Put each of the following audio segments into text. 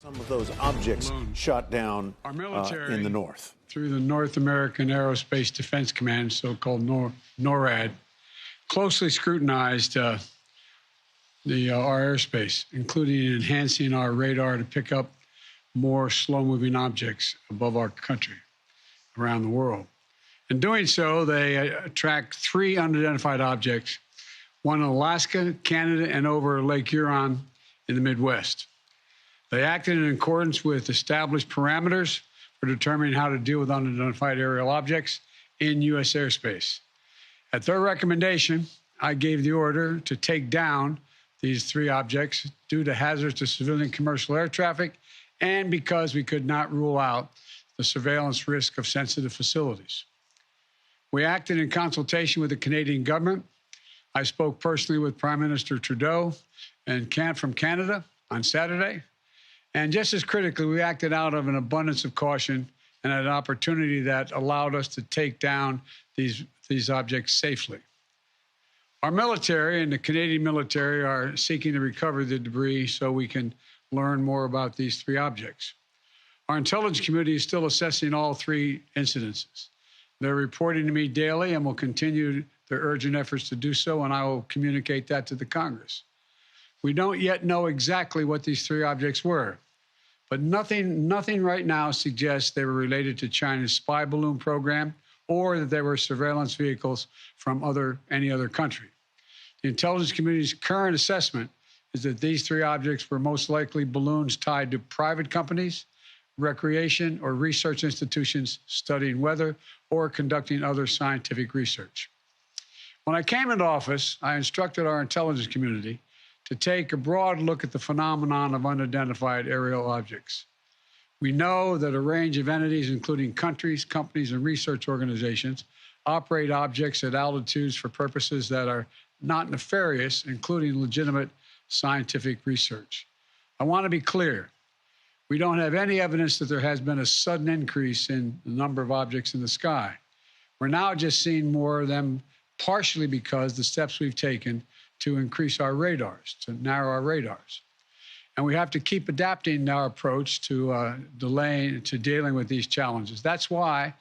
Some of those objects shot down our military in the north. Through the North American Aerospace Defense Command, so-called NORAD, closely scrutinized our airspace, including enhancing our radar to pick up more slow-moving objects above our country, around the world. In doing so, they tracked 3 unidentified objects, one in Alaska, Canada, and over Lake Huron in the Midwest. They acted in accordance with established parameters for determining how to deal with unidentified aerial objects in U.S. airspace. At their recommendation, I gave the order to take down these 3 objects due to hazards to civilian commercial air traffic and because we could not rule out the surveillance risk of sensitive facilities. We acted in consultation with the Canadian government. I spoke personally with Prime Minister Trudeau from Canada on Saturday. And just as critically, we acted out of an abundance of caution and an opportunity that allowed us to take down these objects safely. Our military and the Canadian military are seeking to recover the debris so we can learn more about these 3 objects. Our intelligence committee is still assessing all 3 incidences. They're reporting to me daily and will continue their urgent efforts to do so, and I will communicate that to the Congress. We don't yet know exactly what these 3 objects were, but nothing right now suggests they were related to China's spy balloon program or that they were surveillance vehicles from any other country. The intelligence community's current assessment is that these 3 objects were most likely balloons tied to private companies, recreation or research institutions studying weather or conducting other scientific research. When I came into office, I instructed our intelligence community to take a broad look at the phenomenon of unidentified aerial objects. We know that a range of entities, including countries, companies, and research organizations, operate objects at altitudes for purposes that are not nefarious, including legitimate scientific research. I want to be clear. We don't have any evidence that there has been a sudden increase in the number of objects in the sky. We're now just seeing more of them, partially because the steps we've taken to increase our radars, to narrow our radars. And we have to keep adapting our approach to dealing with these challenges. That's why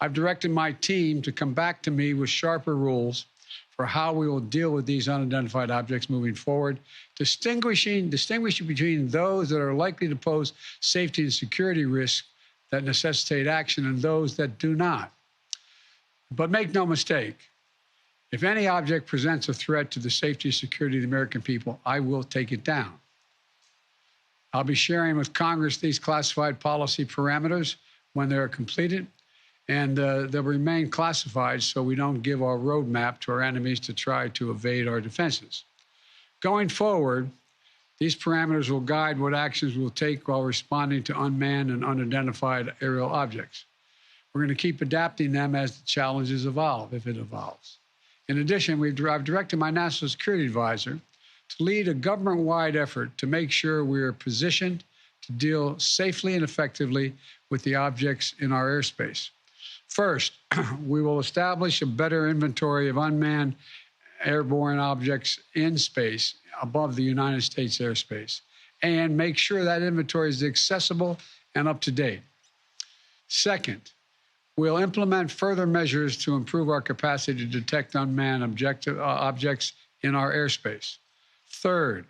I've directed my team to come back to me with sharper rules for how we will deal with these unidentified objects moving forward, distinguishing between those that are likely to pose safety and security risks that necessitate action and those that do not. But make no mistake, if any object presents a threat to the safety and security of the American people, I will take it down. I'll be sharing with Congress these classified policy parameters when they're completed, and they'll remain classified so we don't give our roadmap to our enemies to try to evade our defenses. Going forward, these parameters will guide what actions we'll take while responding to unmanned and unidentified aerial objects. We're going to keep adapting them as the challenges evolve, if it evolves. In addition, I've directed my national security advisor to lead a government-wide effort to make sure we are positioned to deal safely and effectively with the objects in our airspace. First, we will establish a better inventory of unmanned airborne objects in space above the United States airspace and make sure that inventory is accessible and up to date. Second, we'll implement further measures to improve our capacity to detect unmanned objects in our airspace. Third,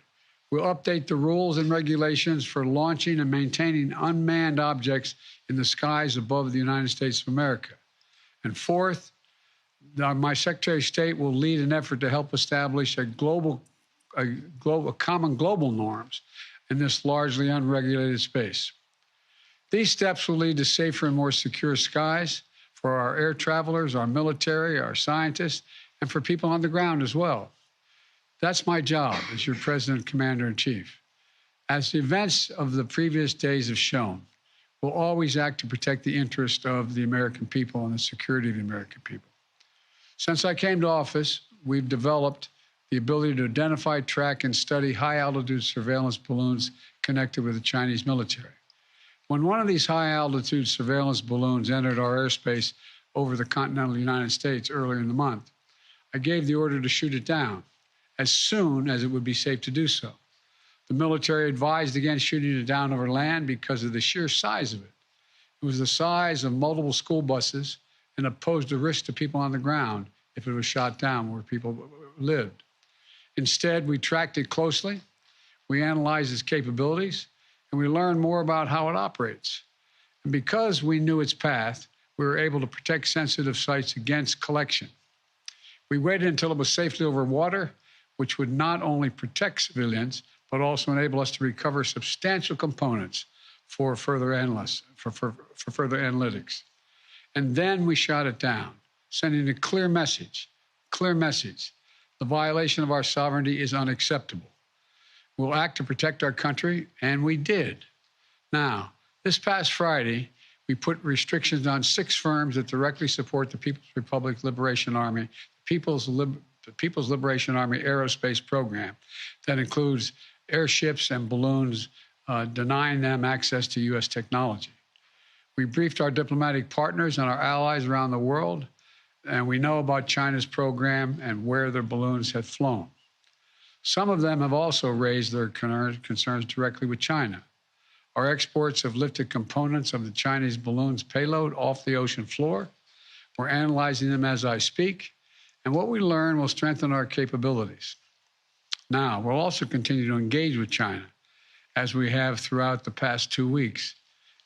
we'll update the rules and regulations for launching and maintaining unmanned objects in the skies above the United States of America. And fourth, my Secretary of State will lead an effort to help establish common global norms in this largely unregulated space. These steps will lead to safer and more secure skies for our air travelers, our military, our scientists, and for people on the ground as well. That's my job as your President, Commander-in-Chief. As the events of the previous days have shown, we'll always act to protect the interest of the American people and the security of the American people. Since I came to office, we've developed the ability to identify, track, and study high-altitude surveillance balloons connected with the Chinese military. When one of these high-altitude surveillance balloons entered our airspace over the continental United States earlier in the month, I gave the order to shoot it down as soon as it would be safe to do so. The military advised against shooting it down over land because of the sheer size of it. It was the size of multiple school buses and posed a risk to people on the ground if it was shot down where people lived. Instead, we tracked it closely, we analyzed its capabilities, and we learned more about how it operates. And because we knew its path, we were able to protect sensitive sites against collection. We waited until it was safely over water, which would not only protect civilians, but also enable us to recover substantial components for further analysis, for further analytics. And then we shot it down, sending a clear message. The violation of our sovereignty is unacceptable. We'll act to protect our country, and we did. Now, this past Friday, we put restrictions on 6 firms that directly support the People's Republic Liberation Army, the People's Liberation Army aerospace program that includes airships and balloons, denying them access to U.S. technology. We briefed our diplomatic partners and our allies around the world, and we know about China's program and where their balloons have flown. Some of them have also raised their concerns directly with China. Our exports have lifted components of the Chinese balloon's payload off the ocean floor. We're analyzing them as I speak, and what we learn will strengthen our capabilities. Now, we'll also continue to engage with China, as we have throughout the past 2 weeks.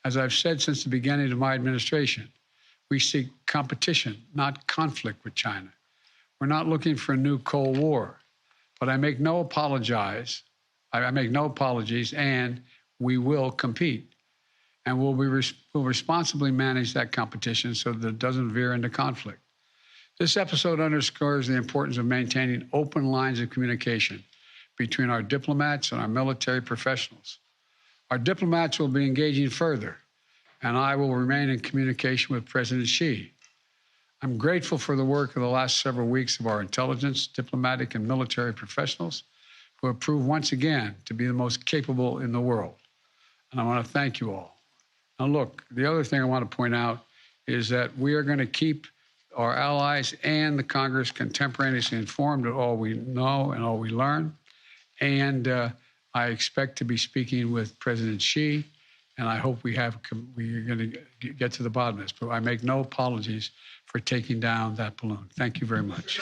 As I've said since the beginning of my administration, we seek competition, not conflict with China. We're not looking for a new Cold War, but I make no apologies, and we will compete. And we'll responsibly manage that competition so that it doesn't veer into conflict. This episode underscores the importance of maintaining open lines of communication between our diplomats and our military professionals. Our diplomats will be engaging further, and I will remain in communication with President Xi. I'm grateful for the work of the last several weeks of our intelligence, diplomatic, and military professionals who have proved once again to be the most capable in the world. And I want to thank you all. Now, look, the other thing I want to point out is that we are going to keep our allies and the Congress contemporaneously informed of all we know and all we learn. And I expect to be speaking with President Xi, and I hope we are going to get to the bottom of this. But I make no apologies for taking down that balloon. Thank you very much.